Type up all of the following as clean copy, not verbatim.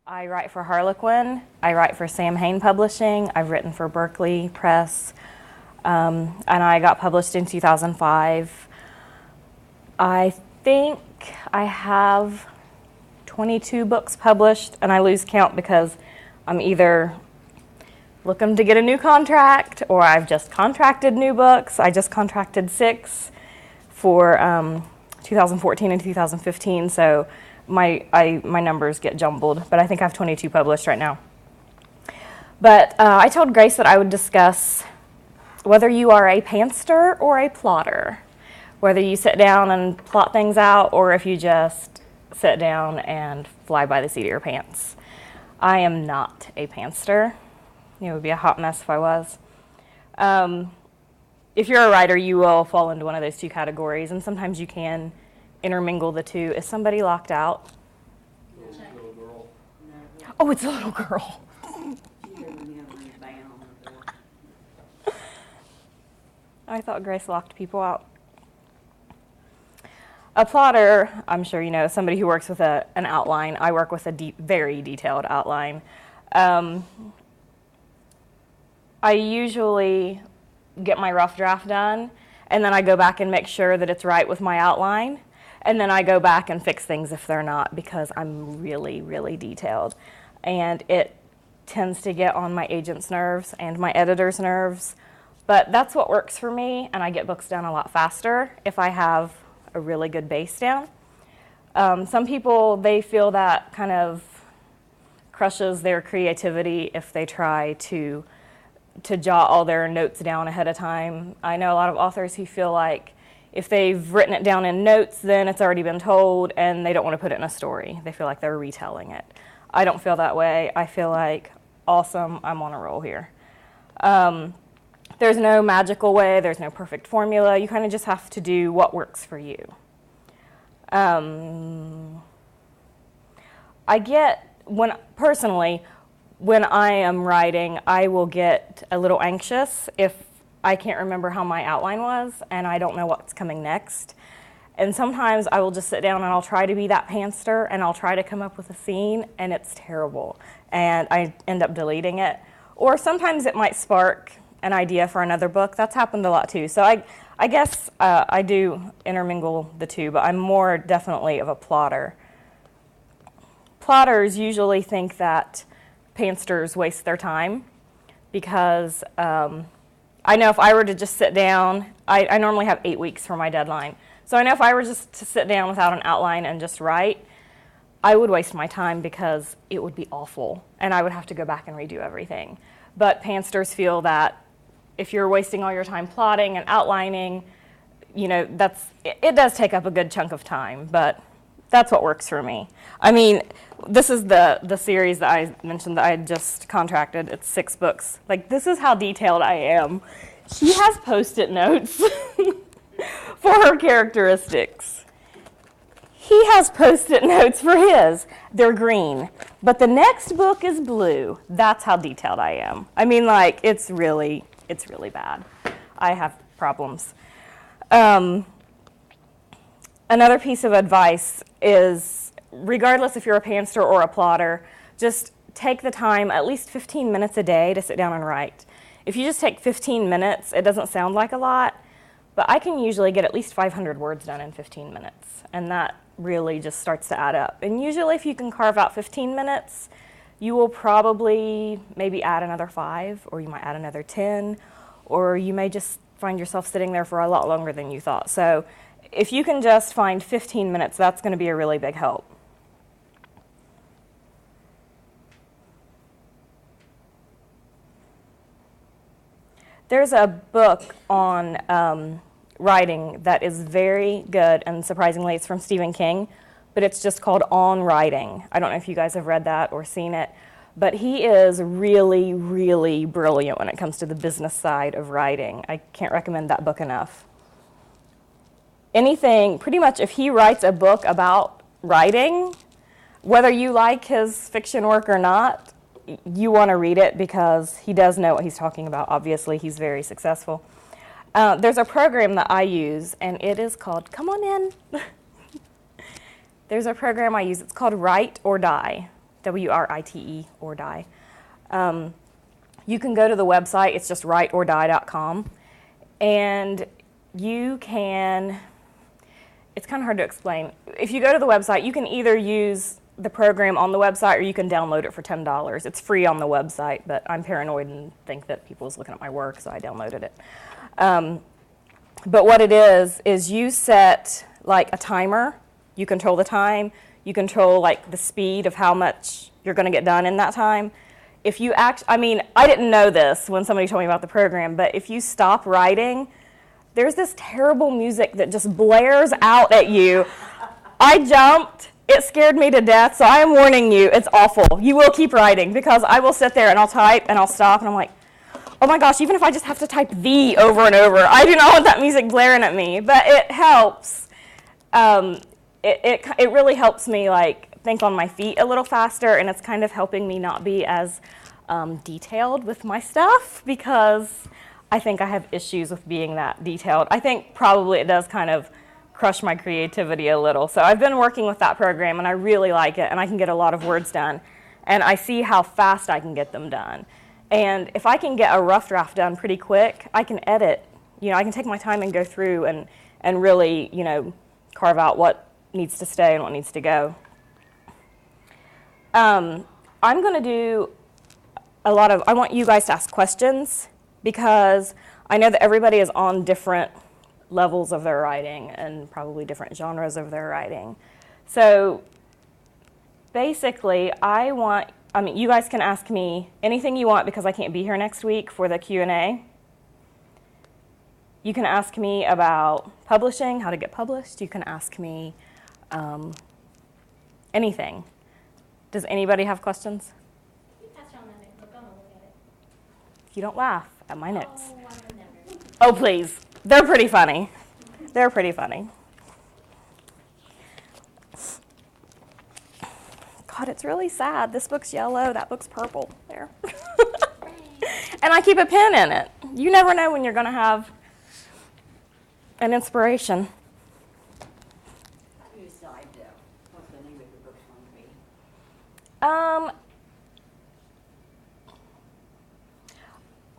I write for Harlequin. I write for Sam Hain Publishing. I've written for Berkeley Press, and I got published in 2005. I think I have 22 books published, and I lose count because I'm either looking to get a new contract or I've just contracted new books. I just contracted 6 for 2014 and 2015, so my numbers get jumbled, but I think I have 22 published right now. But I told Grace that I would discuss whether you are a pantser or a plotter, whether you sit down and plot things out or if you just sit down and fly by the seat of your pants. I am not a pantser. It would be a hot mess if I was. If you're a writer, you will fall into one of those two categories, and sometimes you can intermingle the two. Is somebody locked out? Little girl. Oh, it's a little girl. I thought Grace locked people out. A plotter, I'm sure you know, somebody who works with an outline. I work with a very detailed outline. I usually get my rough draft done, and then I go back and make sure that it's right with my outline, and then I go back and fix things if they're not, because I'm really, really detailed. And it tends to get on my agent's nerves and my editor's nerves, but that's what works for me, and I get books done a lot faster if I have a really good base down. Some people, they feel that kind of crushes their creativity if they try to jot all their notes down ahead of time. I know a lot of authors who feel like if they've written it down in notes, then it's already been told, and they don't want to put it in a story. They feel like they're retelling it. I don't feel that way. I feel like, awesome, I'm on a roll here. There's no magical way. There's no perfect formula. You kind of just have to do what works for you. Personally, when I am writing, I will get a little anxious if I can't remember how my outline was and I don't know what's coming next. And sometimes I will just sit down and I'll try to be that pantser and I'll try to come up with a scene, and it's terrible. And I end up deleting it. Or sometimes it might spark an idea for another book. That's happened a lot too. So I guess I do intermingle the two, but I'm more definitely of a plotter. Plotters usually think that pantsers waste their time because I know if I were to just sit down, I normally have 8 weeks for my deadline. So I know if I were just to sit down without an outline and just write, I would waste my time because it would be awful and I would have to go back and redo everything. But pantsers feel that if you're wasting all your time plotting and outlining, it does take up a good chunk of time, but that's what works for me. I mean, this is the series that I mentioned that I just contracted. It's 6 books. Like, this is how detailed I am. She has Post-it notes for her characteristics. He has Post-it notes for his. They're green. But the next book is blue. That's how detailed I am. I mean, like, it's really bad. I have problems. Another piece of advice is, regardless if you're a pantser or a plotter, just take the time, at least 15 minutes a day, to sit down and write. If you just take 15 minutes, it doesn't sound like a lot, but I can usually get at least 500 words done in 15 minutes, and that really just starts to add up. And usually if you can carve out 15 minutes, you will probably maybe add another 5, or you might add another 10, or you may just find yourself sitting there for a lot longer than you thought. So if you can just find 15 minutes, that's going to be a really big help. There's a book on writing that is very good, and surprisingly it's from Stephen King, but it's just called On Writing. I don't know if you guys have read that or seen it, but he is really, really brilliant when it comes to the business side of writing. I can't recommend that book enough. Pretty much if he writes a book about writing, whether you like his fiction work or not, you want to read it because he does know what he's talking about. Obviously, he's very successful. There's a program that I use, and it is called, come on in. There's a program I use. It's called Write or Die. W-R-I-T-E, or die. You can go to the website. It's just writeordie.com. And you can, it's kind of hard to explain. If you go to the website, you can either use the program on the website or you can download it for $10. It's free on the website, but I'm paranoid and think that people was looking at my work, so I downloaded it. But what it is you set like a timer. You control the time. You control like the speed of how much you're going to get done in that time. If you I didn't know this when somebody told me about the program, but if you stop writing, there's this terrible music that just blares out at you. I jumped. It scared me to death, so I am warning you, it's awful. You will keep writing, because I will sit there and I'll type and I'll stop and I'm like, oh my gosh, even if I just have to type "the" over and over, I do not want that music blaring at me, but it helps. It really helps me like think on my feet a little faster, and it's kind of helping me not be as detailed with my stuff, because I think I have issues with being that detailed. I think probably it does kind of crush my creativity a little. So I've been working with that program, and I really like it, and I can get a lot of words done, and I see how fast I can get them done. And if I can get a rough draft done pretty quick, I can edit. I can take my time and go through and really, carve out what needs to stay and what needs to go. I'm going to do I want you guys to ask questions, because I know that everybody is on different levels of their writing and probably different genres of their writing. So basically, you guys can ask me anything you want, because I can't be here next week for the Q&A. You can ask me about publishing, how to get published. You can ask me anything. Does anybody have questions? You touched on that, but I'm gonna look at it. You don't laugh at my notes. Oh, I would never. Oh, please. They're pretty funny. They're pretty funny. God, it's really sad. This book's yellow, that book's purple. There. And I keep a pen in it. You never know when you're going to have an inspiration. You decide what the name of your book's going to be?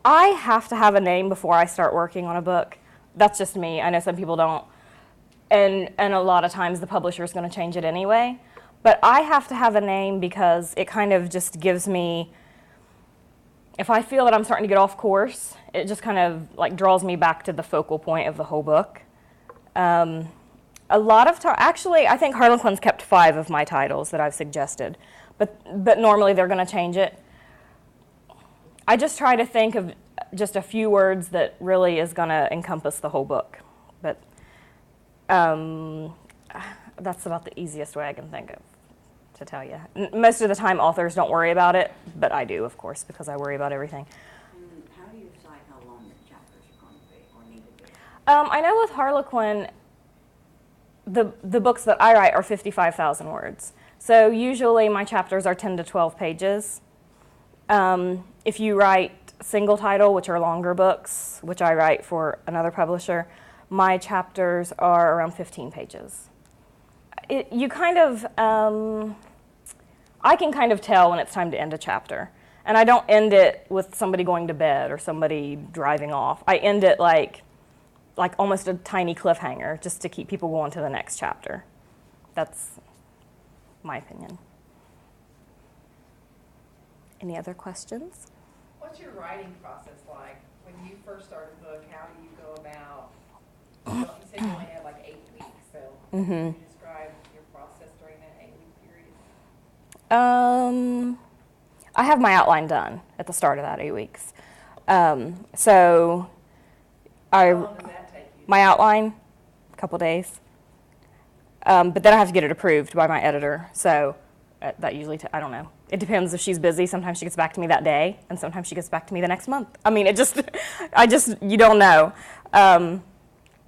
I have to have a name before I start working on a book. That's just me. I know some people don't. And a lot of times the publisher is going to change it anyway. But I have to have a name, because it kind of just gives me, if I feel that I'm starting to get off course, it just kind of like draws me back to the focal point of the whole book. A lot of actually, I think Harlequin's kept 5 of my titles that I've suggested, but normally they're going to change it. I just try to think of just a few words that really is going to encompass the whole book. But that's about the easiest way I can think of to tell you. Most of the time authors don't worry about it, but I do, of course, because I worry about everything. And how do you decide how long the chapters are going to be or need to be? I know with Harlequin, the books that I write are 55,000 words. So usually my chapters are 10 to 12 pages. If you write single title, which are longer books, which I write for another publisher, my chapters are around 15 pages. I can kind of tell when it's time to end a chapter. And I don't end it with somebody going to bed or somebody driving off. I end it like almost a tiny cliffhanger, just to keep people going to the next chapter. That's my opinion. Any other questions? What's your writing process like? When you first start a book, how do you go about, you said you only had like 8 weeks, so can you describe your process during that 8-week period? I have my outline done at the start of that 8 weeks. So How long does that take you? my outline, a couple days. But then I have to get it approved by my editor. So that usually, I don't know. It depends if she's busy. Sometimes she gets back to me that day, and sometimes she gets back to me the next month. I mean, you don't know. And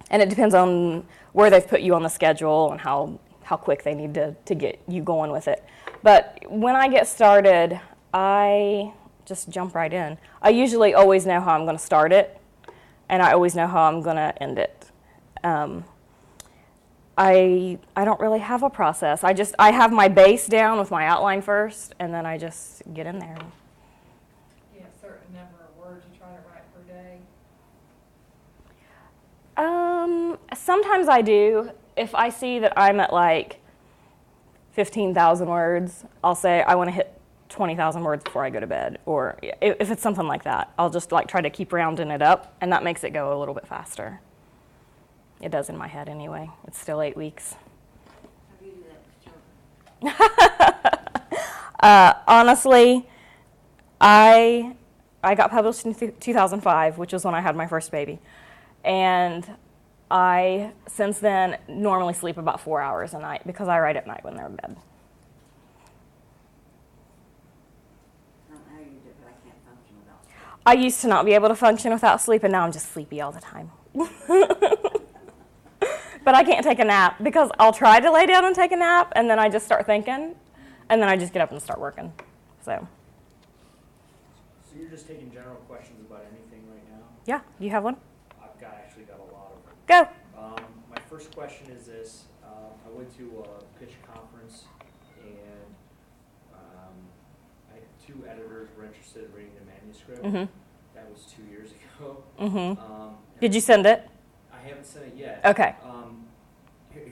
it depends on where they've put you on the schedule and how quick they need to get you going with it. But when I get started, I just jump right in. I usually always know how I'm going to start it, and I always know how I'm going to end it. I don't really have a process. I have my base down with my outline first, and then I just get in there. You have a certain number of words you try to write per day? Sometimes I do. If I see that I'm at like 15,000 words, I'll say I want to hit 20,000 words before I go to bed. Or if it's something like that, I'll just like try to keep rounding it up, and that makes it go a little bit faster. It does in my head anyway. It's still 8 weeks. How do you do that with children? Honestly, I got published in 2005, which was when I had my first baby. And I, since then, normally sleep about 4 hours a night because I write at night when they're in bed. I don't know how you do it, but I can't function without sleep. I used to not be able to function without sleep, and now I'm just sleepy all the time. But I can't take a nap because I'll try to lay down and take a nap, and then I just start thinking, and then I just get up and start working. So you're just taking general questions about anything right now? yeah, you have one? I've actually got a lot of them. Go. My first question is this. I went to a pitch conference, and I had 2 editors were interested in reading the manuscript. Mhm. That was 2 years ago. Mhm. Um, Did you send it? I haven't sent it yet. Okay.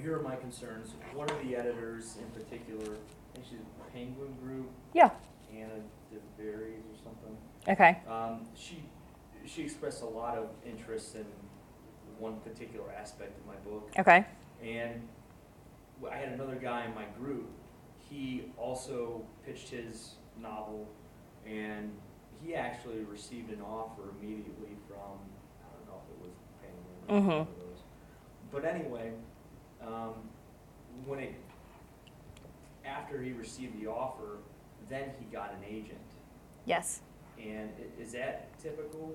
Here are my concerns. One of the editors in particular, I think she's a Penguin Group, Yeah. Anna DeVries or something. Okay. She expressed a lot of interest in one particular aspect of my book. Okay. And I had another guy in my group. He also pitched his novel, and he actually received an offer immediately from, I don't know if it was Penguin or one of those. But anyway, after he received the offer, then he got an agent. Yes. And is that typical?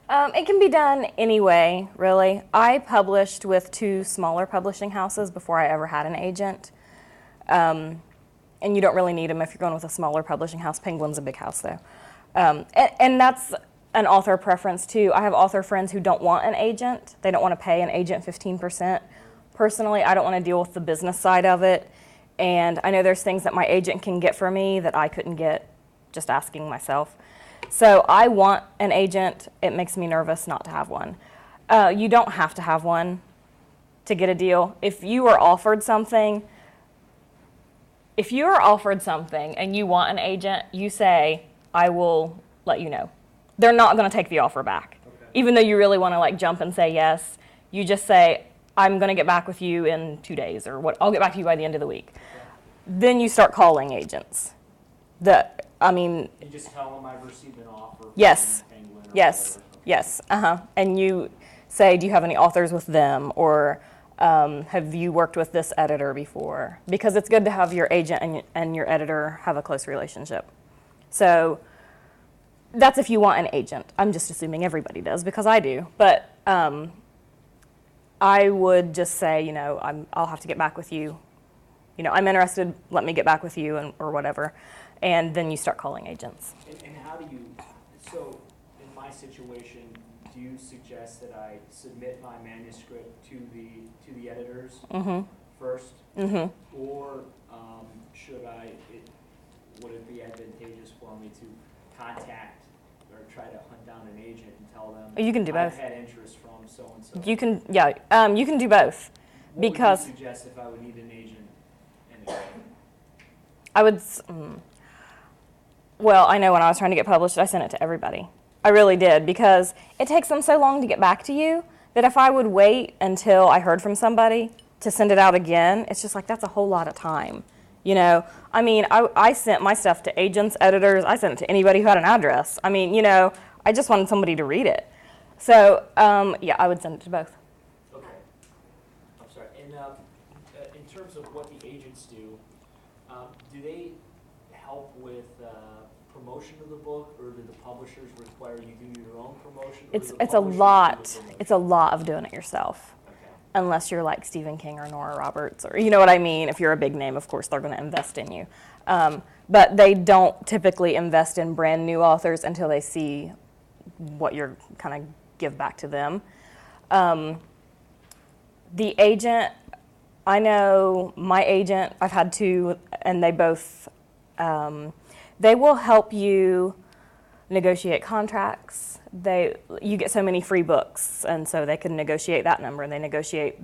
It can be done anyway, really. I published with 2 smaller publishing houses before I ever had an agent. And you don't really need them if you're going with a smaller publishing house. Penguin's a big house, though. And that's an author preference, too. I have author friends who don't want an agent. They don't want to pay an agent 15%. Personally, I don't want to deal with the business side of it. And I know there's things that my agent can get for me that I couldn't get just asking myself. So I want an agent. It makes me nervous not to have one. You don't have to have one to get a deal. If you are offered something and you want an agent, you say, I will let you know. They're not going to take the offer back. Okay. Even though you really want to like jump and say yes, you just say, I'm going to get back with you in 2 days, or what? I'll get back to you by the end of the week. Okay. Then you start calling agents. You just tell them I've received an offer Yes. from Penguin or Yes, whatever. Okay. yes, and you say, do you have any authors with them, or have you worked with this editor before? Because it's good to have your agent and your editor have a close relationship. So that's if you want an agent. I'm just assuming everybody does because I do. But I would just say, I'll have to get back with you. I'm interested, let me get back with you, or whatever. And then you start calling agents. And how do you, so in my situation, do you suggest that I submit my manuscript to the editors first? Mm-hmm. Or would it be advantageous for me to contact or try to hunt down an agent and tell them You can do both. I've had interest from so-and-so? You can do both. What Because would you suggest if I would need an agent anyway? I would, well, I know when I was trying to get published, I sent it to everybody. I really did, because it takes them so long to get back to you that if I would wait until I heard from somebody to send it out again, it's just like, that's a whole lot of time. I sent my stuff to agents, editors, I sent it to anybody who had an address. I just wanted somebody to read it. So, I would send it to both. Okay. I'm sorry. And in terms of what the agents do they help with promotion of the book, or do the publishers require you do your own promotion? Or do the It's a publishers do the lot. promotion? It's a lot of doing it yourself. Okay. Unless you're like Stephen King or Nora Roberts, or you know what I mean. If you're a big name, of course, they're going to invest in you. But they don't typically invest in brand new authors until they see what you're kind of give back to them. The agent, I know my agent, I've had two, and they both, they will help you negotiate contracts. You get so many free books, and so they can negotiate that number, and they negotiate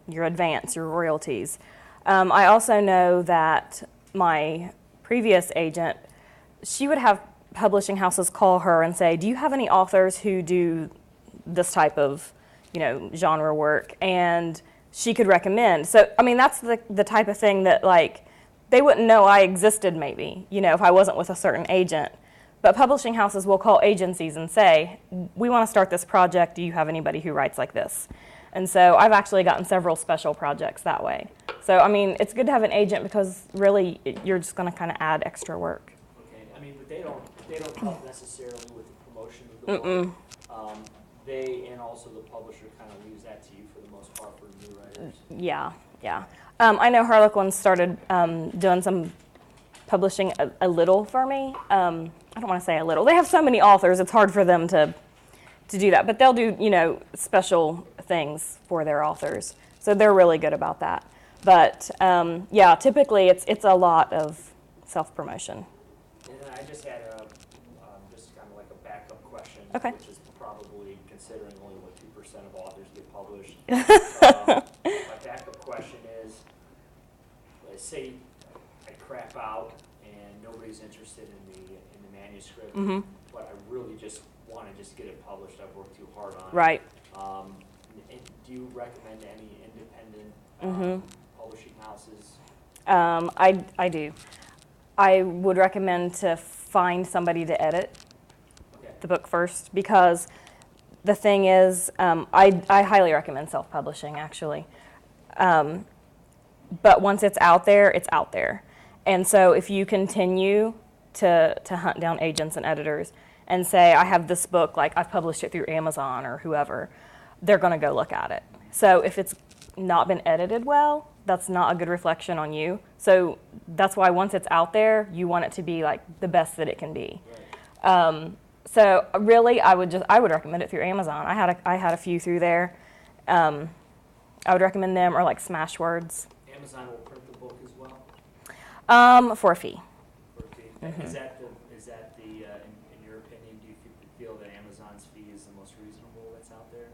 your advance, your royalties. I also know that my previous agent, she would have publishing houses call her and say, do you have any authors who do this type of, genre work? And she could recommend. So, I mean, that's the type of thing that, like, they wouldn't know I existed maybe, if I wasn't with a certain agent. But publishing houses will call agencies and say, we want to start this project. Do you have anybody who writes like this? And so I've actually gotten several special projects that way. So, I mean, it's good to have an agent because really you're just going to kind of add extra work. Okay, I mean, but they don't help necessarily with the promotion of the book. They and also the publisher kind of leaves that to you for the most part for new writers. Yeah. I know Harlequin started doing some publishing a little for me. I don't want to say a little. They have so many authors, it's hard for them to do that. But they'll do, special things for their authors. So they're really good about that. But, typically it's a lot of self-promotion. And then I just had just kind of like a backup question, Okay. which is probably considering only 2% of authors get published. My backup question is, let's say I crap out and nobody's interested in the manuscript, but I really just want to get it published. I've worked too hard on it. Right. And do you recommend any independent publishing houses? I do. I would recommend to find somebody to edit the book first, because the thing is, I highly recommend self-publishing, actually. But once it's out there, it's out there. And so if you continue to hunt down agents and editors and say, I have this book, like I've published it through Amazon or whoever, they're going to go look at it. So if it's not been edited well, that's not a good reflection on you. So that's why once it's out there, you want it to be like the best that it can be. So really, I would recommend it through Amazon. I had a few through there. I would recommend them, or like Smashwords. Amazon will print the book as well? For a fee. For a fee. Is that the in your opinion, do you feel that Amazon's fee is the most reasonable that's out there?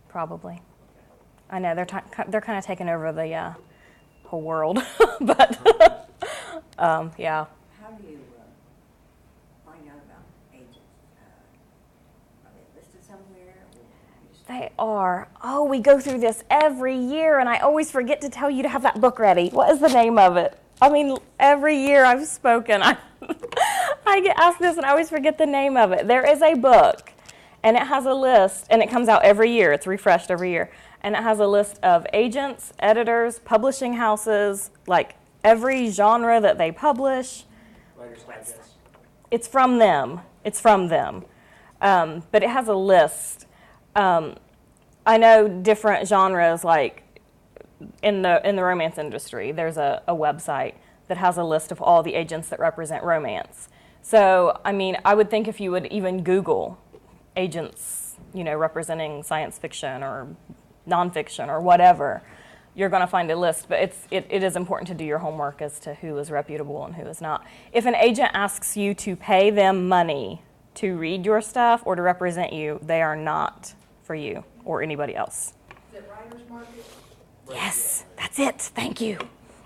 Probably. Okay. I know they're kind of taking over the whole world, but yeah. How do you find out about agents? Are they listed somewhere? They are. Oh, we go through this every year, and I always forget to tell you to have that book ready. What is the name of it? I mean, every year I've spoken, I get asked this, and I always forget the name of it. There is a book, and it has a list, and it comes out every year. It's refreshed every year. And it has a list of agents, editors, publishing houses, like every genre that they publish. Writer's Digest. It's from them. But it has a list. I know different genres, like in the romance industry, there's a website that has a list of all the agents that represent romance. So, I mean, I would think if you would even Google agents, representing science fiction or nonfiction or whatever, you're going to find a list. But it is important to do your homework as to who is reputable and who is not. If an agent asks you to pay them money to read your stuff or to represent you, they are not for you or anybody else. Is it Writer's Market? Yes, that's it. Thank you.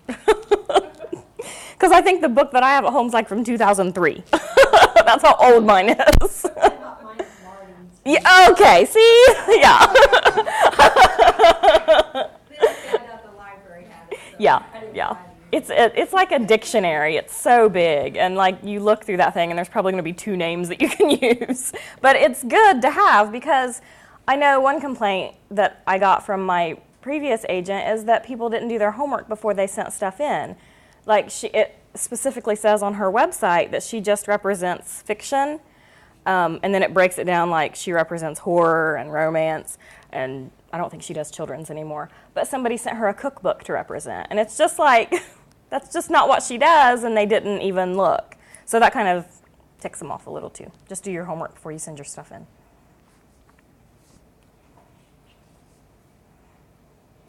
Because I think the book that I have at home is like from 2003. That's how old mine is. Mine's Martin's. Yeah, okay, see? Yeah. The library had it. So Yeah, I didn't yeah. find it. It's like a dictionary. It's so big, and like you look through that thing, and there's probably going to be 2 names that you can use. But it's good to have, because I know one complaint that I got from my previous agent is that people didn't do their homework before they sent stuff in. Like it specifically says on her website that she just represents fiction, and then it breaks it down like she represents horror and romance, and I don't think she does children's anymore. But somebody sent her a cookbook to represent, and it's just like, that's just not what she does, and they didn't even look. So that kind of ticks them off a little too. Just do your homework before you send your stuff in.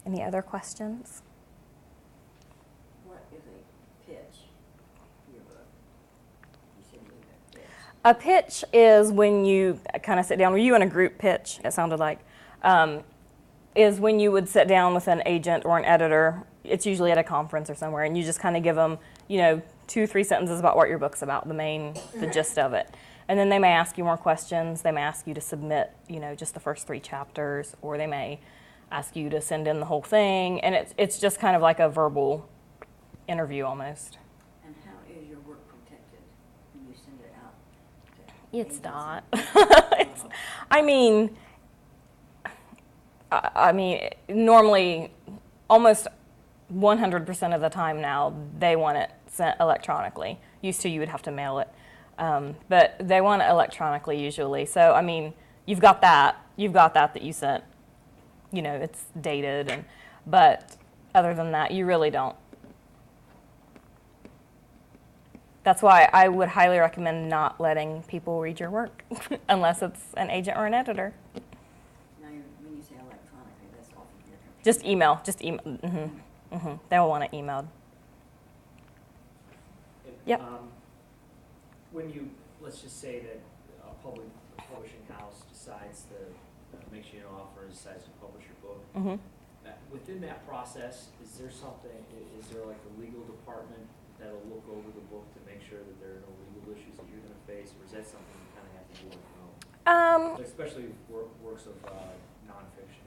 Any other questions? What is a pitch for your book? You said you need a pitch. A pitch is when you kind of sit down. Were you in a group pitch? It sounded like. Is when you would sit down with an agent or an editor. It's usually at a conference or somewhere, and you just kind of give them, 2-3 sentences about what your book's about, the gist of it. And then they may ask you more questions. They may ask you to submit, just the first 3 chapters, or they may ask you to send in the whole thing. And it's just kind of like a verbal interview almost. And how is your work protected when you send it out to It's agencies? not. I mean, normally, almost 100% of the time now, they want it sent electronically. Used to, you would have to mail it. But they want it electronically usually. So, I mean, you've got that you sent, it's dated. But other than that, you really don't. That's why I would highly recommend not letting people read your work unless it's an agent or an editor. Now, when you say electronically, that's off of your computer. Just email. They'll want it emailed. Yep. Let's just say that a publishing house decides makes you an offer and decides to publish your book. Mm-hmm. Within that process, is there like a legal department that'll look over the book to make sure that there are no legal issues that you're going to face, or is that something you kind of have to do on your own? Especially works of nonfiction.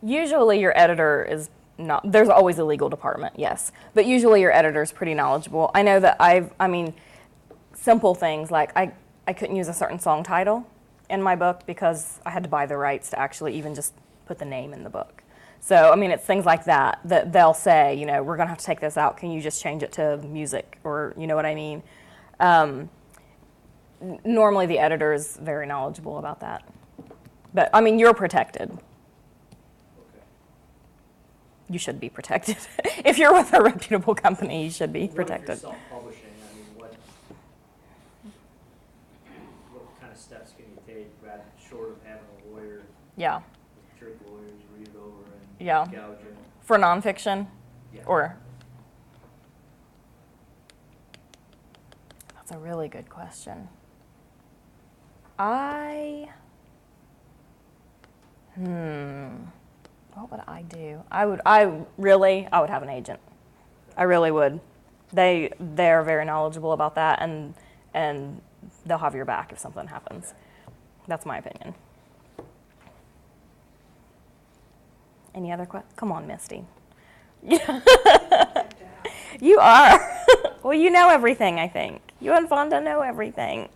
Usually your editor is not, there's always a legal department, yes. But usually your editor is pretty knowledgeable. I know that simple things like I couldn't use a certain song title in my book because I had to buy the rights to actually even just put the name in the book. So, it's things like that they'll say, we're going to have to take this out. Can you just change it to music? Or, you know what I mean? Normally the editor is very knowledgeable about that. But, you're protected. Okay. You should be protected. If you're with a reputable company, you should be What protected. if you're self-publishing? What kind of steps can you take, short of having a lawyer? Yeah. Trick lawyers read it over and Yeah. gouge it? For nonfiction? Yeah. Or? That's a really good question. What would I do? I would have an agent. I really would. They're very knowledgeable about that, and they'll have your back if something happens. That's my opinion. Any other questions? Come on, Misty. You are. Well, you know everything, I think. You and Fonda know everything.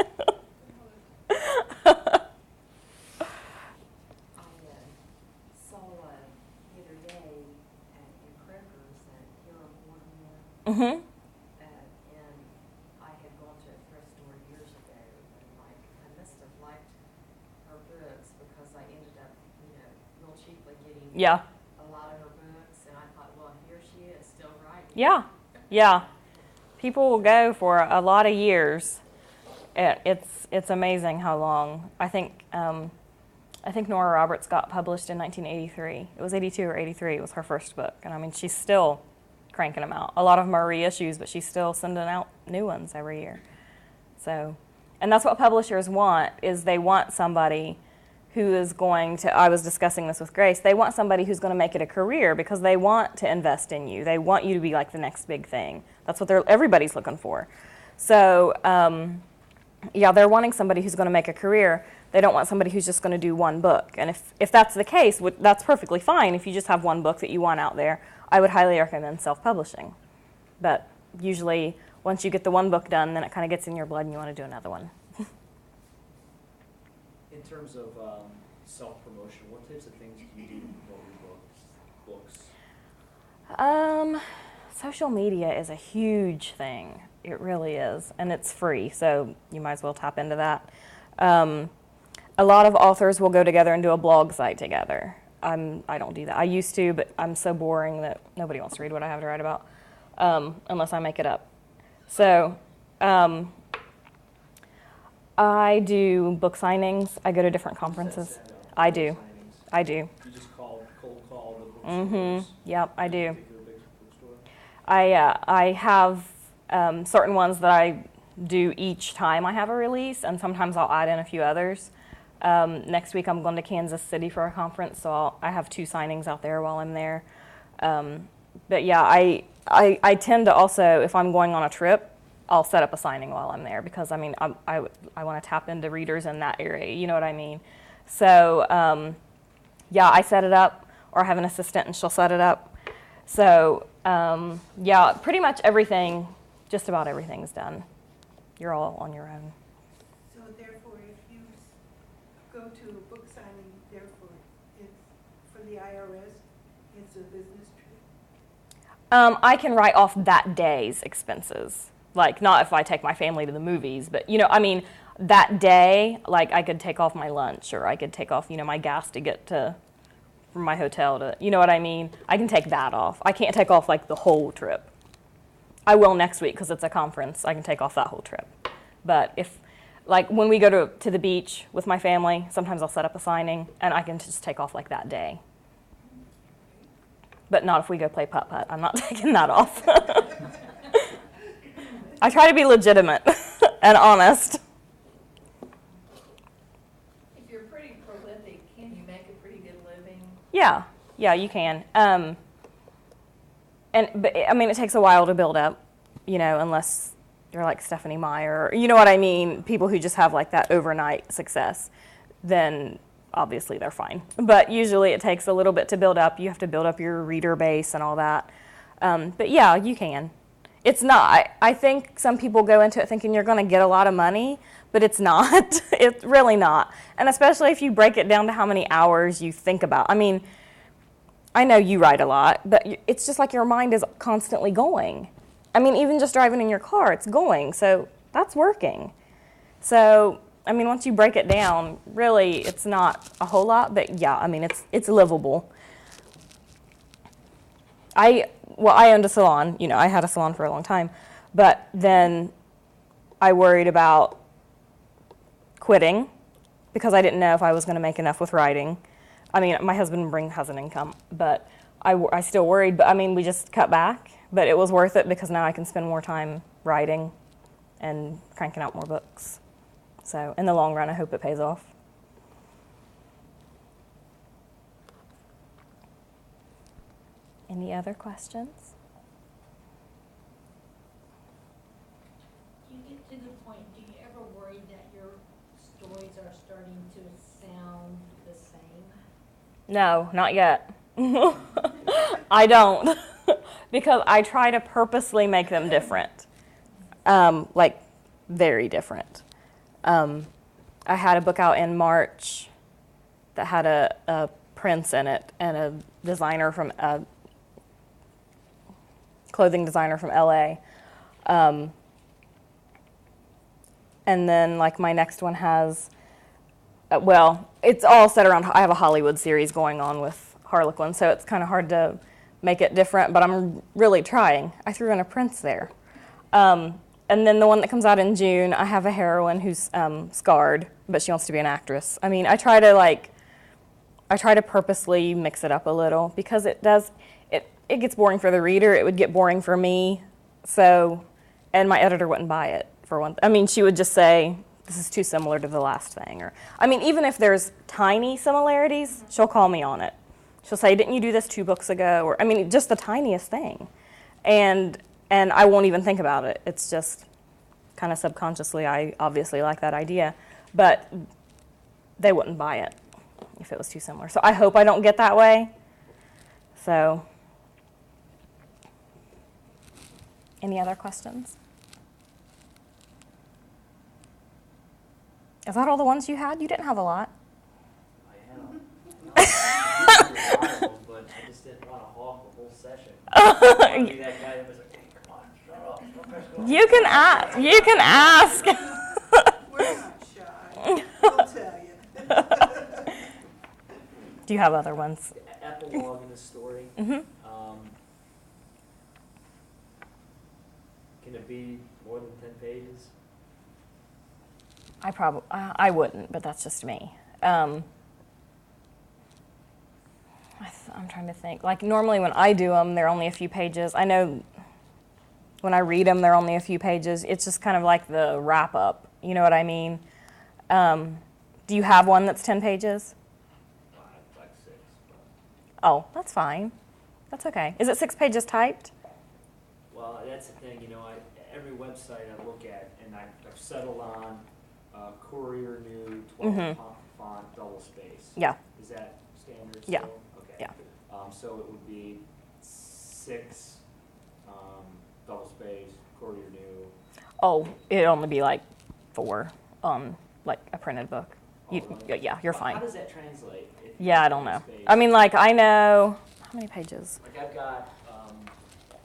Mm-hmm. And I had gone to a thrift store years ago, and I must have liked her books because I ended up, real cheaply getting a lot of her books, and I thought, well, here she is, still writing. Yeah. People will go for a lot of years. It's amazing how long. I think Nora Roberts got published in 1983. It was 82 or 83. It was her first book, and she's still cranking them out. A lot of them are reissues, but she's still sending out new ones every year. So, and that's what publishers want, is they want somebody who is going to, I was discussing this with Grace, they want somebody who's going to make it a career because they want to invest in you. They want you to be like the next big thing. That's what everybody's looking for. So, they're wanting somebody who's going to make a career. They don't want somebody who's just going to do one book. And if that's the case, that's perfectly fine. If you just have one book that you want out there, I would highly recommend self-publishing. But usually, once you get the one book done, then it kind of gets in your blood and you want to do another one. In terms of self-promotion, what types of things do you do to promote your books? Social media is a huge thing. It really is. And it's free, so you might as well tap into that. A lot of authors will go together and do a blog site together. I don't do that. I used to, but I'm so boring that nobody wants to read what I have to write about, unless I make it up. So I do book signings. I go to different conferences. I do. You just cold call the Yep, I do. Particular big bookstore? I have certain ones that I do each time I have a release, and sometimes I'll add in a few others. Next week I'm going to Kansas City for a conference, so I have 2 signings out there while I'm there. But yeah, I tend to also, if I'm going on a trip, I'll set up a signing while I'm there because, I mean, I want to tap into readers in that area, you know what I mean? So, yeah, I set it up, or I have an assistant and she'll set it up. So, yeah, pretty much everything, just about everything is done. You're all on your own. So therefore, if you go to a book signing, therefore, it's for the IRS, it's a business trip? I can write off that day's expenses. Like, not if I take my family to the movies, but, you know, I mean, that day, like, I could take off my lunch, or I could take off, you know, my gas to get to, from my hotel to, you know what I mean? I can take that off. I can't take off, like, the whole trip. I will next week because it's a conference. I can take off that whole trip. But if, like, when we go to the beach with my family, sometimes I'll set up a signing, and I can just take off, like, that day. But not if we go play putt-putt. I'm not taking that off. I try to be legitimate and honest. If you're pretty prolific, can you make a pretty good living? Yeah, you can. But I mean, it takes a while to build up, you know, unless you're like Stephanie Meyer, you know what I mean? People who just have like that overnight success, then obviously they're fine. But usually it takes a little bit to build up. You have to build up your reader base and all that. But yeah, you can. It's not. I think some people go into it thinking you're going to get a lot of money, but it's not. It's really not. And especially if you break it down to how many hours you think about. I mean, I know you write a lot, but it's just like your mind is constantly going. I mean, even just driving in your car, it's going. So that's working. So, I mean, once you break it down, really, it's not a whole lot, but yeah, I mean, it's livable. I owned a salon, you know, I had a salon for a long time, but then I worried about quitting because I didn't know if I was going to make enough with writing. I mean, my husband has an income, but I still worried, but I mean, we just cut back, but it was worth it because now I can spend more time writing and cranking out more books. So in the long run, I hope it pays off. Any other questions? Do you get to the point, do you ever worry that your stories are starting to sound the same? No, not yet. I don't. Because I try to purposely make them different. Like, very different. I had a book out in March that had a prince in it and a designer from clothing designer from LA. And then like my next one has, it's all set around, I have a Hollywood series going on with Harlequin, so it's kind of hard to make it different, but I'm really trying. I threw in a prince there. And then the one that comes out in June, I have a heroine who's scarred, but she wants to be an actress. I mean, I try to purposely mix it up a little because it gets boring for the reader. It would get boring for me. So, and my editor wouldn't buy it for one. I mean, she would just say, this is too similar to the last thing. Or, I mean, even if there's tiny similarities, she'll call me on it. She'll say, didn't you do this 2 books ago? Or, I mean, just the tiniest thing. And I won't even think about it. It's just kind of subconsciously, I obviously like that idea. But they wouldn't buy it if it was too similar. So I hope I don't get that way. So, any other questions? Is that all the ones you had? You didn't have a lot. I have. But I just didn't want to hog the whole session. I be that guy that was like, hey, come on, shut up. You can ask. You can ask. We're not shy, I'll tell you. Do you have other ones? Epilogue in the story. Mm-hmm. Can it be more than 10 pages? I wouldn't, but that's just me. I'm trying to think. Like normally when I do them, they're only a few pages. I know when I read them, they're only a few pages. It's just kind of like the wrap up. You know what I mean? Do you have one that's 10 pages? Like 6. Oh, that's fine. That's okay. Is it 6 pages typed? Well, that's the thing, every website I look at, and I've settled on Courier New 12 font double space. Yeah. Is that standard Yeah. still? Okay. Yeah. So it would be 6 double space, Courier New. Oh, it'd only be like 4 on like a printed book. Really? Yeah, you're How fine. does that translate? If Yeah, I double don't know. space? I mean, like I know how many pages? Like I've got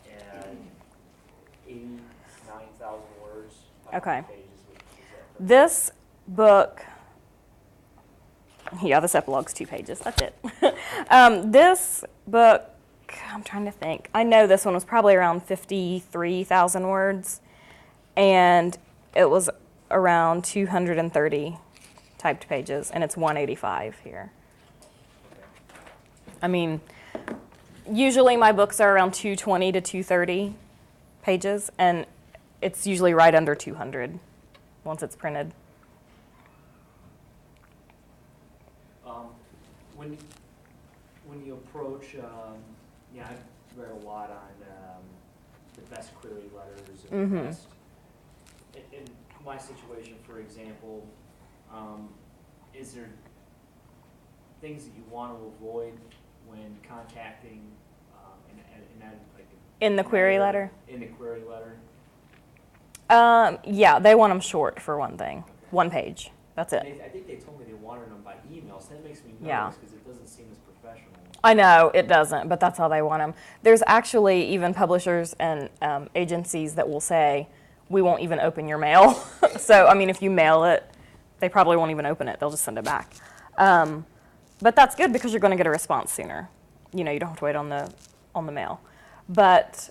an 89,000 words. Okay. Pages. Is that correct? This book, yeah, this epilogue's 2 pages. That's it. This book, I'm trying to think. I know this one was probably around 53,000 words, and it was around 230 typed pages, and it's 185 here. I mean, usually my books are around 220 to 230 pages, and it's usually right under 200 once it's printed. When you approach, I've read a lot on the best query letters and the best. In my situation, for example, is there things that you want to avoid when contacting In the query letter? In the query letter. Yeah, they want them short for one thing. Okay. 1 page. That's it. I think they told me they wanted them by email, so that makes me Yeah. nervous because it doesn't seem as professional. I know, it doesn't, but that's how they want them. There's actually even publishers and agencies that will say, we won't even open your mail. So, I mean, if you mail it, they probably won't even open it. They'll just send it back. But that's good because you're going to get a response sooner. You don't have to wait on the mail. But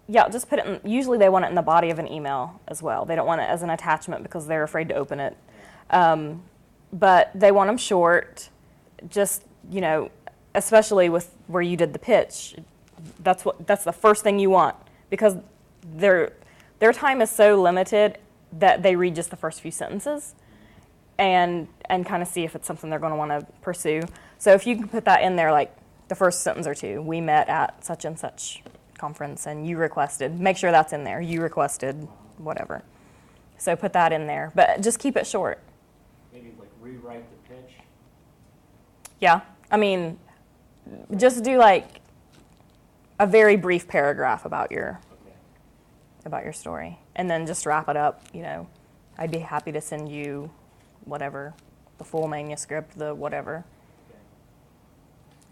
yeah, just put it in, usually they want it in the body of an email as well. They don't want it as an attachment because they're afraid to open it. But they want them short, just, especially with where you did the pitch. That's the first thing you want, because their time is so limited that they read just the first few sentences and kind of see if it's something they're going to want to pursue. So if you can put that in there, like the first sentence or two, we met at such and such conference and you requested, make sure that's in there. You requested whatever. So put that in there, but just keep it short. Maybe like rewrite the pitch. Yeah, I mean, just do like a very brief paragraph about your story, and then just wrap it up. I'd be happy to send you whatever, the full manuscript, the whatever. Okay.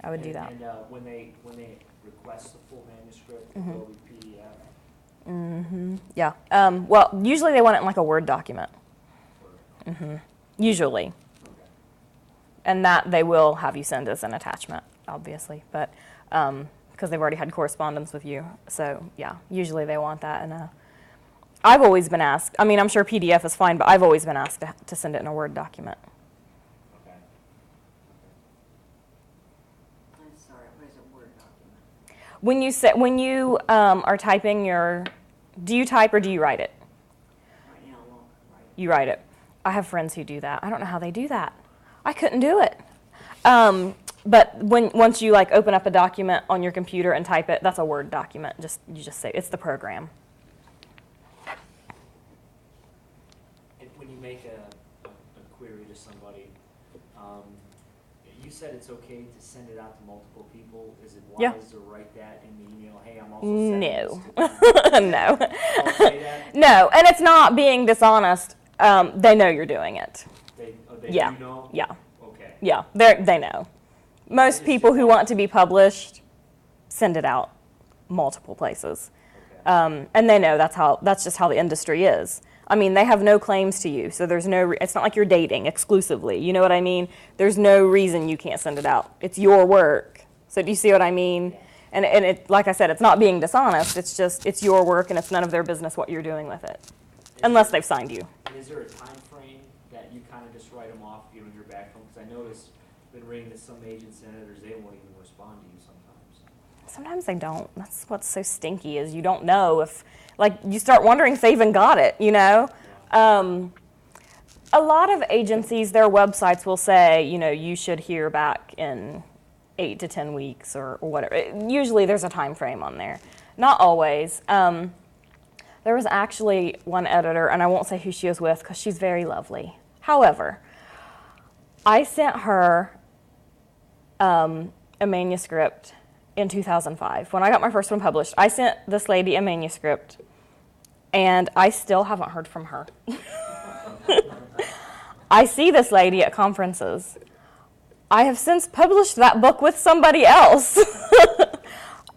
I would do that. And when they request the full manuscript, it will be PDF. Yeah. Well, usually they want it in like a Word document. Usually. Okay. And that they will have you send as an attachment, obviously, but because they've already had correspondence with you. So yeah, usually they want that. And I've always been asked, I mean, I'm sure PDF is fine, but I've always been asked to send it in a Word document. Okay. I'm sorry, what is a Word document? When you are typing do you type or do you write it? Right now, I won't write it. You write it. I have friends who do that. I don't know how they do that. I couldn't do it. But once you like open up a document on your computer and type it, that's a Word document. You just say it's the program. And when you make a query to somebody, you said it's okay to send it out to multiple people. Is it wise Yeah. to write that in the email? Hey, I'm also sending No. this to No. Don't say that? No, and it's not being dishonest. They know you're doing it. They Yeah. do know? Yeah. Okay. Yeah, they know. Most people who want to be published send it out multiple places. Okay. And they know that's just how the industry is. I mean, they have no claims to you, so it's not like you're dating exclusively. You know what I mean? There's no reason you can't send it out. It's your work. So do you see what I mean? And it, like I said, it's not being dishonest. It's your work, and it's none of their business what you're doing with it, unless they've signed you. And is there a time frame that you kind of just write them off, you don't hear back from? Because I noticed been reading that some agents and editors, they won't even respond to you sometimes. Sometimes they don't. That's what's so stinky is you don't know if, like, you start wondering if they even got it, you know? A lot of agencies, their websites will say, you know, you should hear back in 8 to 10 weeks or whatever. Usually there's a time frame on there. Not always. There was actually one editor, and I won't say who she was with because she's very lovely. However, I sent her a manuscript in 2005. When I got my first one published, I sent this lady a manuscript, and I still haven't heard from her. I see this lady at conferences. I have since published that book with somebody else.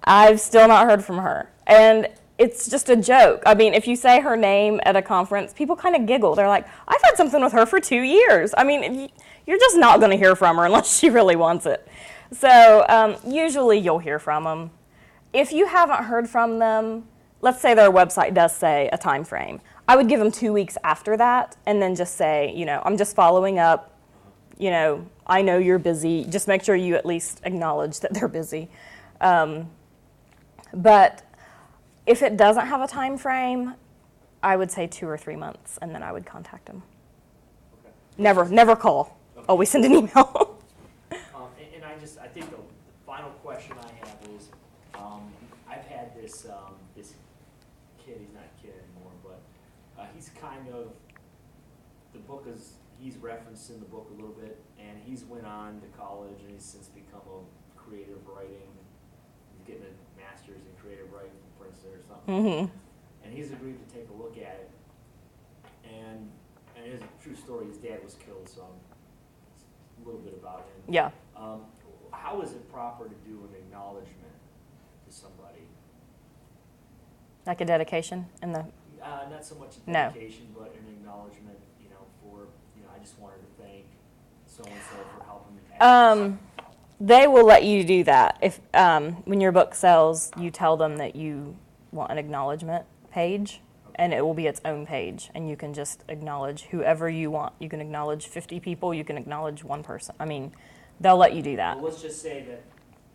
I've still not heard from her. And it's just a joke. I mean, if you say her name at a conference, people kind of giggle. They're like, I've had something with her for 2 years. I mean, you're just not going to hear from her unless she really wants it. So usually you'll hear from them. If you haven't heard from them, let's say their website does say a time frame. I would give them 2 weeks after that and then just say, you know, I'm just following up. You know, I know you're busy. Just make sure you at least acknowledge that they're busy. But if it doesn't have a time frame, I would say 2 or 3 months, and then I would contact them. Okay. Never call. Okay. Always send an email. And I think the final question I have is, I've had this kid, he's not a kid anymore, but he's kind of, he's referenced in the book a little bit, and he's went on to college, and he's since become a creative writing, he's getting a master's in creative writing from Princeton or something. Mm-hmm. And he's agreed to take a look at it, and it's a true story, his dad was killed, so a little bit about him. Yeah. How is it proper to do an acknowledgement to somebody? Like a dedication in the. Not so much a No. dedication, but an acknowledgement, you know, for, you know, I just wanted to thank so-and-so for helping me. They will let you do that. If when your book sells, you tell them that you want an acknowledgement page, and it will be its own page, and you can just acknowledge whoever you want. You can acknowledge 50 people. You can acknowledge one person. I mean, they'll let you do that. Well, let's just say that,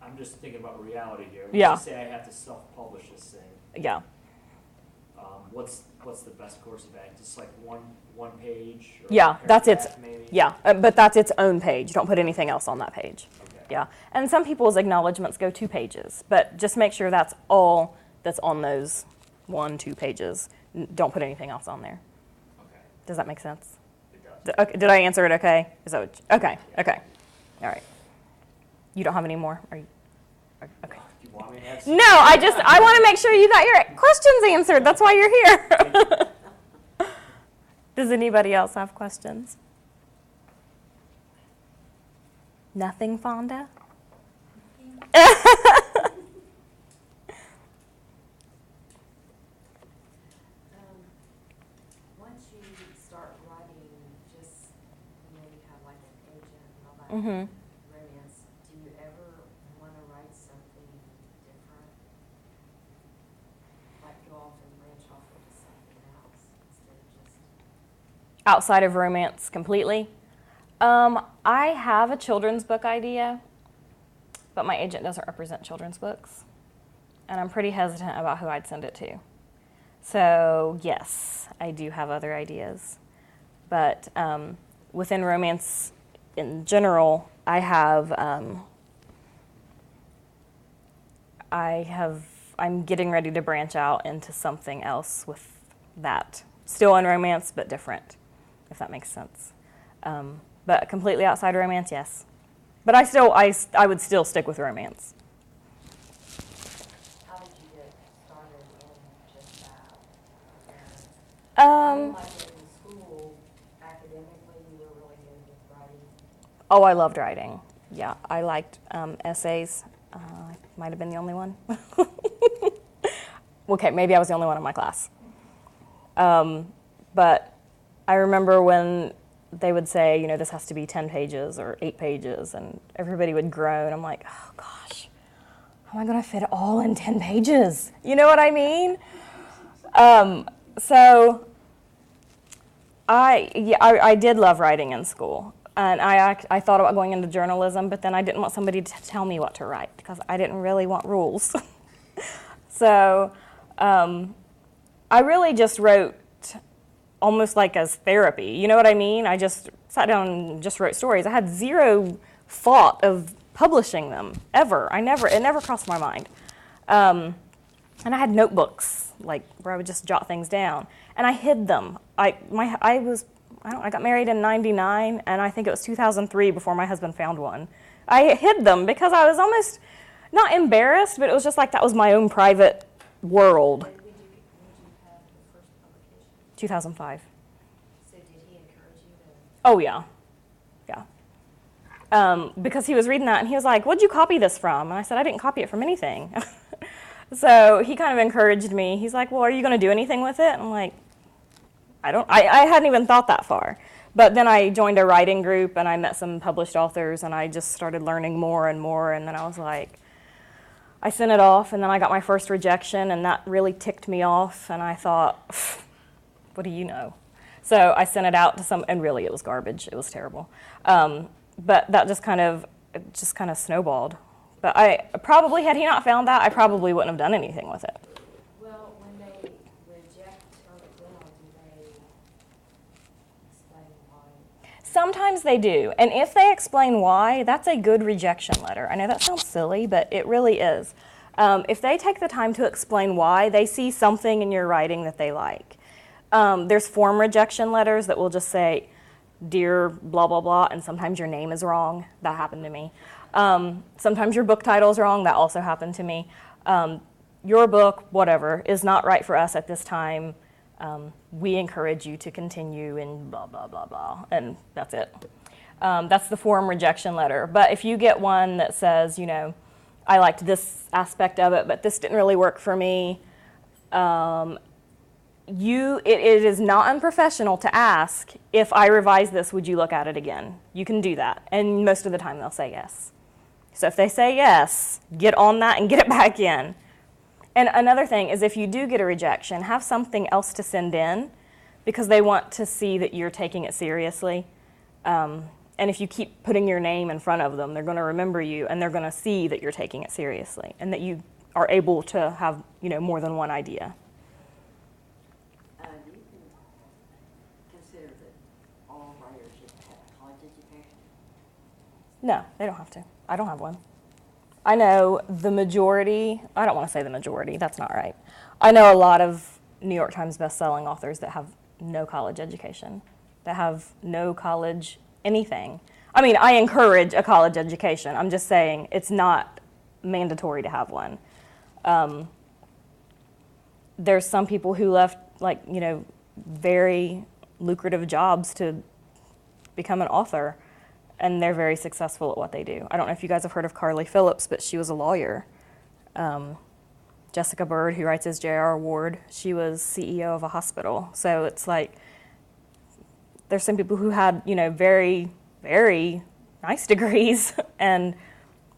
I'm just thinking about reality here. Let's Yeah. just say I have to self-publish this thing. Yeah. What's the best course of action? Just like one page? Or Yeah, that's its. paragraph maybe? Yeah, but that's its own page. Don't put anything else on that page. Okay. Yeah, and some people's acknowledgments go 2 pages, but just make sure that's all that's on those 1-2 pages. Don't put anything else on there. Okay, Does that make sense? it does. Okay, did I answer it okay? Is that what, okay, okay. All right. You don't have any more? Are you? Okay. Do you want me to have some? No, I want to make sure you got your questions answered. That's why you're here. Does anybody else have questions? Nothing, Fonda? Once you start writing, just maybe have like an agent and all that Mm-hmm. romance, do you ever want to write something different? Like go off and branch off into something else instead of just. Outside of romance completely? I have a children's book idea, but my agent doesn't represent children's books, and I'm pretty hesitant about who I'd send it to. So yes, I do have other ideas, but within romance in general, I'm getting ready to branch out into something else with that. Still in romance, but different, if that makes sense. But completely outside romance, yes. But I would still stick with romance. How did you get started in just that? Like in school, academically, you were really good with writing. Oh, I loved writing. Yeah, I liked essays. I might have been the only one. Okay, maybe I was the only one in my class. But I remember when they would say, you know, this has to be 10 pages or 8 pages, and everybody would groan. I'm like, oh gosh, how am I going to fit it all in 10 pages? You know what I mean? So I did love writing in school. And I thought about going into journalism, but then I didn't want somebody to tell me what to write because I didn't really want rules. So I really just wrote almost like as therapy. You know what I mean? I just sat down and just wrote stories. I had zero thought of publishing them ever. It never crossed my mind. And I had notebooks like where I would just jot things down, and I hid them. I got married in '99, and I think it was 2003 before my husband found one. I hid them because I was almost not embarrassed, but it was just like that was my own private world. When did you have the first publication? 2005. So did he encourage you to? Oh yeah. Because he was reading that and he was like, "What'd you copy this from?" And I said, "I didn't copy it from anything." So he kind of encouraged me. He's like, "Well, are you going to do anything with it?" And I'm like, I hadn't even thought that far. But then I joined a writing group and I met some published authors and I just started learning more and more. And then I was like, I sent it off and then I got my first rejection and that really ticked me off. And I thought, what do you know? So I sent it out to some, and really it was garbage. It was terrible. But that just kind of snowballed. But I probably, had he not found that, I probably wouldn't have done anything with it. Well, when they reject or withdraw, do they explain why? Sometimes they do. And if they explain why, that's a good rejection letter. I know that sounds silly, but it really is. If they take the time to explain why, they see something in your writing that they like. There's form rejection letters that will just say, "Dear blah, blah, blah," and sometimes your name is wrong. That happened to me. Sometimes your book title is wrong. That also happened to me. Your book, whatever, is not right for us at this time. We encourage you to continue in blah, blah, blah, blah, and that's it. That's the form rejection letter. But if you get one that says, I liked this aspect of it, but this didn't really work for me, it is not unprofessional to ask, if I revise this, would you look at it again? You can do that, and most of the time they'll say yes. So if they say yes, get on that and get it back in. And another thing is, if you do get a rejection, have something else to send in, because they want to see that you're taking it seriously. And if you keep putting your name in front of them, they're going to remember you, and they're going to see that you're taking it seriously, and that you are able to have more than one idea. Do you consider that all writers should have a college education? No, they don't have to. I don't have one. I know the majority, I don't want to say the majority, that's not right. I know a lot of New York Times bestselling authors that have no college education, that have no college anything. I mean, I encourage a college education. I'm just saying it's not mandatory to have one. There's some people who left, very lucrative jobs to become an author, and they're very successful at what they do. I don't know if you guys have heard of Carly Phillips, but she was a lawyer. Jessica Bird, who writes as J.R. Ward, she was CEO of a hospital. So it's like, there's some people who had, very, very nice degrees, and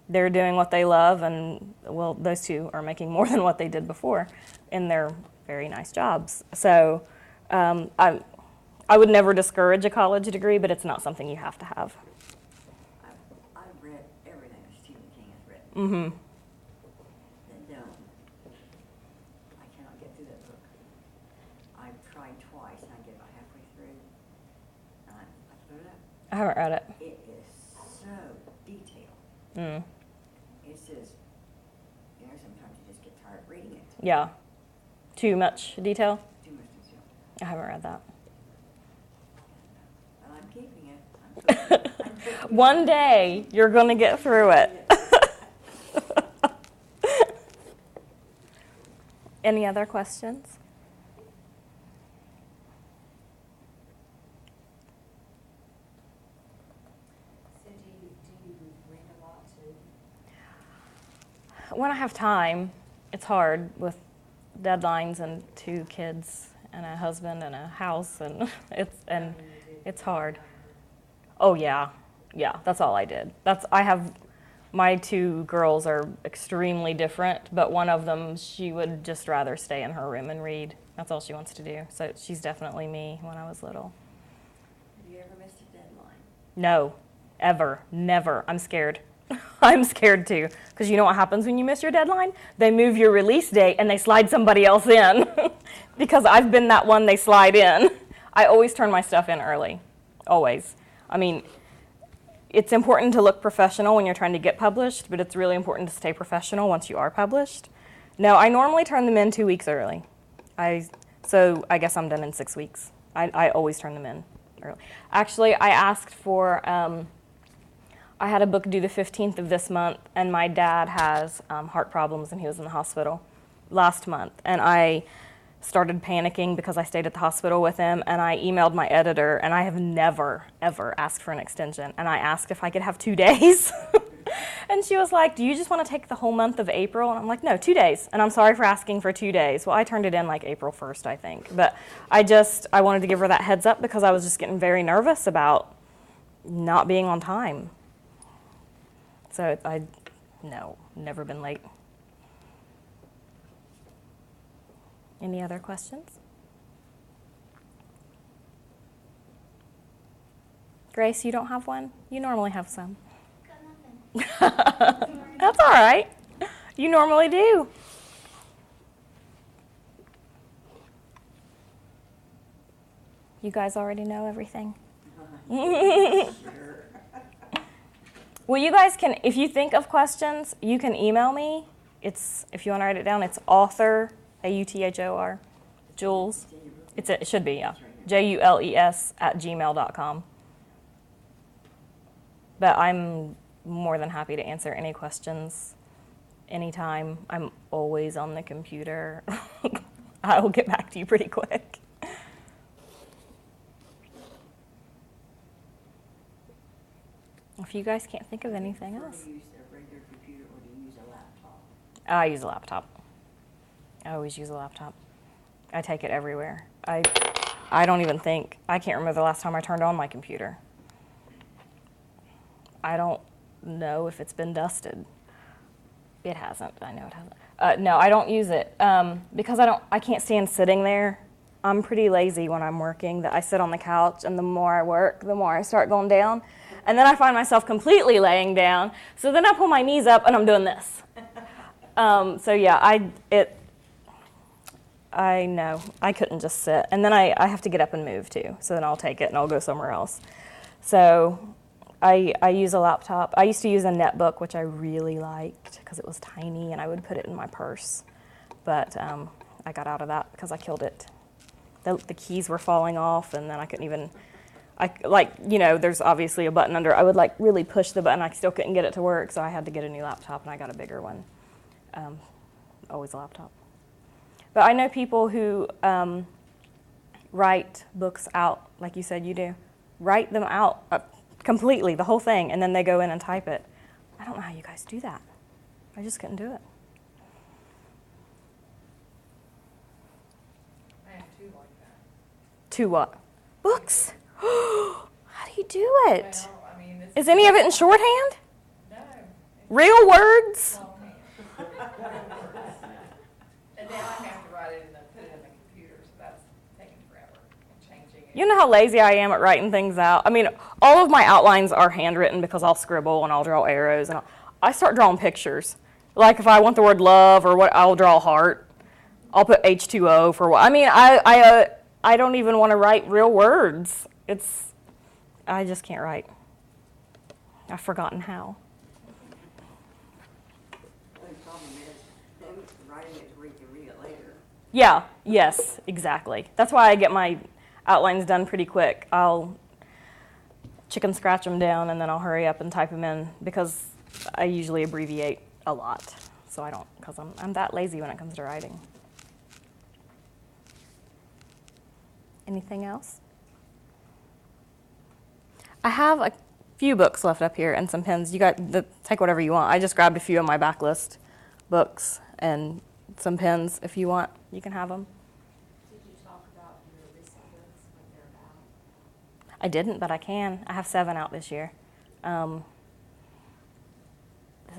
they're doing what they love, and, well, those two are making more than what they did before in their very nice jobs. So I would never discourage a college degree, but it's not something you have to have. I've read everything that Stephen King has written. Mm-hmm. I cannot get through that book. I've tried twice, and I get about halfway through, and I throw it up. I haven't read it. It is so detailed. Mm. It's just, sometimes you just get tired of reading it. Yeah. Too much detail? Too much detail. I haven't read that. But I'm keeping it. I'm keeping One day, you're going to get through it. Any other questions? So do you read a lot too? When I have time, it's hard with deadlines and 2 kids and a husband and a house, and it's hard. Oh yeah, that's all I did. My 2 girls are extremely different, but one of them, she would just rather stay in her room and read. That's all she wants to do. So she's definitely me when I was little. Have you ever missed a deadline? No, ever, never. I'm scared. I'm scared too, because you know what happens when you miss your deadline? They move your release date and they slide somebody else in, because I've been that one they slide in. I always turn my stuff in early, always. I mean, it's important to look professional when you're trying to get published, but it's really important to stay professional once you are published. No, I normally turn them in 2 weeks early. So I guess I'm done in 6 weeks. I always turn them in early. Actually, I asked for, I had a book due the 15th of this month, and my dad has heart problems, and he was in the hospital last month. And I started panicking because I stayed at the hospital with him, and I emailed my editor, and I have never, ever asked for an extension. And I asked if I could have 2 days. And she was like, do you just want to take the whole month of April? And I'm like, no, 2 days. And I'm sorry for asking for 2 days. Well, I turned it in like April 1st, I think. But I wanted to give her that heads up because I was just getting very nervous about not being on time. So no, never been late. Any other questions? Grace, you don't have one? You normally have some. Got nothing. That's all right. You normally do. You guys already know everything? Well, you guys can, if you think of questions, you can email me. If you want to write it down, it's author, AUTHOR, Jules. It should be, yeah. JULES @gmail.com. But I'm more than happy to answer any questions anytime. I'm always on the computer. I will get back to you pretty quick. If you guys can't think of anything else. Do you use a regular computer or do you use a laptop? I use a laptop. I always use a laptop. I take it everywhere. I don't even think, I can't remember the last time I turned on my computer. I don't know if it's been dusted. It hasn't. I know it hasn't. No, I don't use it because I can't stand sitting there. I'm pretty lazy when I'm working. That I sit on the couch, and the more I work, the more I start going down. And then I find myself completely laying down. So then I pull my knees up and I'm doing this. So yeah, I know I couldn't just sit. And then I have to get up and move too. So then I'll take it and I'll go somewhere else. So I use a laptop. I used to use a netbook, which I really liked because it was tiny and I would put it in my purse. But I got out of that because I killed it. The keys were falling off, and then I couldn't even, there's obviously a button under. I would really push the button. I still couldn't get it to work, so I had to get a new laptop, and I got a bigger one. Always a laptop. But I know people who write books out, like you said you do. Write them out completely, the whole thing, and then they go in and type it. I don't know how you guys do that. I just couldn't do it. I have two like that. To what? Books? How do you do it? Well, I mean, this Is any of it in shorthand? No. Real words? Longhand. And then I have to write it and then put it in the computer, so that's taking forever and changing it. You know how lazy I am at writing things out? I mean, all of my outlines are handwritten because I'll scribble and I'll draw arrows. And I start drawing pictures. Like if I want the word love or what, I'll draw a heart. I'll put H2O for what. I mean, I don't even want to write real words. I just can't write. I've forgotten how. The only problem is writing it to where you can read it later. Yeah, yes, exactly. That's why I get my outlines done pretty quick. I'll chicken scratch them down and then I'll hurry up and type them in because I usually abbreviate a lot. So I don't, because I'm that lazy when it comes to writing. Anything else? I have a few books left up here and some pens. You got take whatever you want. I just grabbed a few of my backlist books and some pens. If you want, you can have them. Did you talk about your recent books, what they're about? I didn't, but I can. I have 7 out this year. This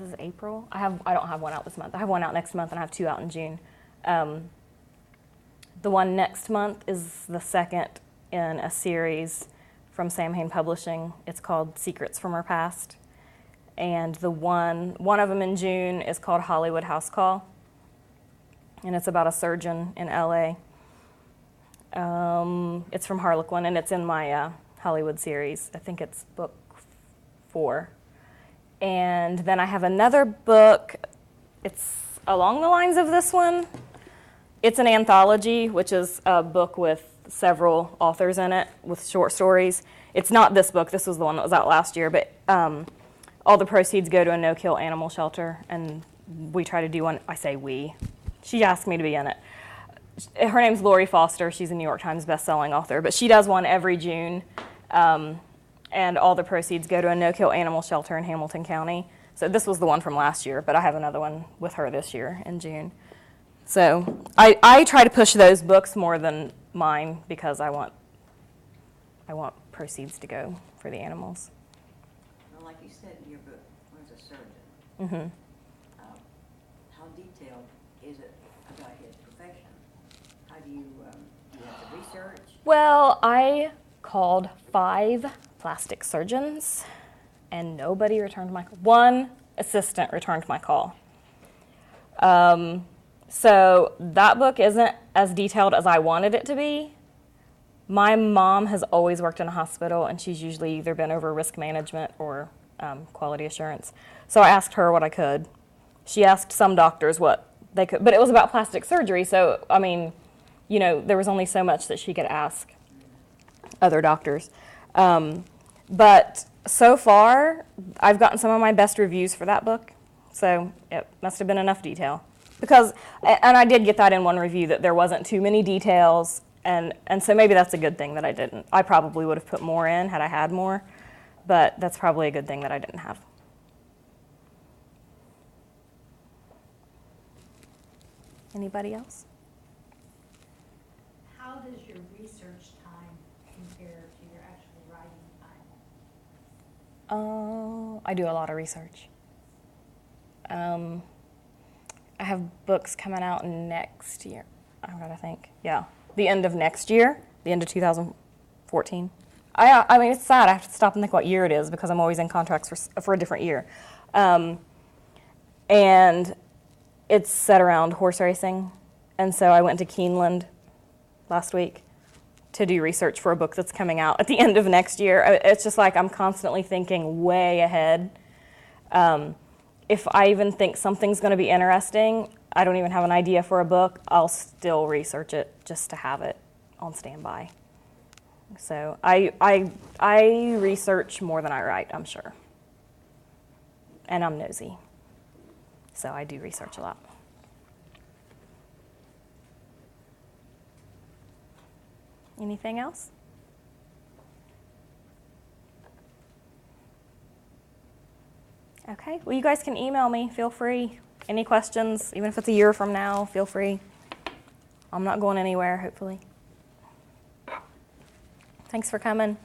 is April. I don't have one out this month. I have one out next month, and I have 2 out in June. The one next month is the second in a series from Sam Hain Publishing. It's called Secrets from Our Past. And the one of them in June is called Hollywood House Call. And it's about a surgeon in LA. It's from Harlequin, and it's in my Hollywood series. I think it's book 4. And then I have another book. It's along the lines of this one. It's an anthology, which is a book with several authors in it with short stories. It's not this book. This was the one that was out last year, but all the proceeds go to a no-kill animal shelter, and we try to do one. I say we. She asked me to be in it. Her name's Lori Foster. She's a New York Times best-selling author, but she does one every June, and all the proceeds go to a no-kill animal shelter in Hamilton County. So this was the one from last year, but I have another one with her this year in June. So I try to push those books more than mine because I want proceeds to go for the animals. Well, like you said in your book, was a surgeon. Mm-hmm. How detailed is it about his profession? How do you have to research? Well, I called 5 plastic surgeons, and nobody returned my call. One assistant returned my call. So that book isn't as detailed as I wanted it to be. My mom has always worked in a hospital, and she's usually either been over risk management or quality assurance. So I asked her what I could. She asked some doctors what they could, but it was about plastic surgery. So, I mean, you know, there was only so much that she could ask other doctors. But so far, I've gotten some of my best reviews for that book. So it must have been enough detail. Because, and I did get that in one review, that there wasn't too many details, and so maybe that's a good thing that I didn't. I probably would have put more in had I had more, but that's probably a good thing that I didn't have. Anybody else? How does your research time compare to your actual writing time? I do a lot of research. I have books coming out next year. I've got to think. Yeah, the end of next year, the end of 2014. I mean, it's sad. I have to stop and think what year it is because I'm always in contracts for a different year. And it's set around horse racing. And so I went to Keeneland last week to do research for a book that's coming out at the end of next year. It's just like I'm constantly thinking way ahead. If I even think something's going to be interesting, I don't even have an idea for a book, I'll still research it just to have it on standby. So I research more than I write, I'm sure. And I'm nosy. So I do research a lot. Anything else? Okay, well, you guys can email me, feel free. Any questions, even if it's a year from now, feel free. I'm not going anywhere, hopefully. Thanks for coming.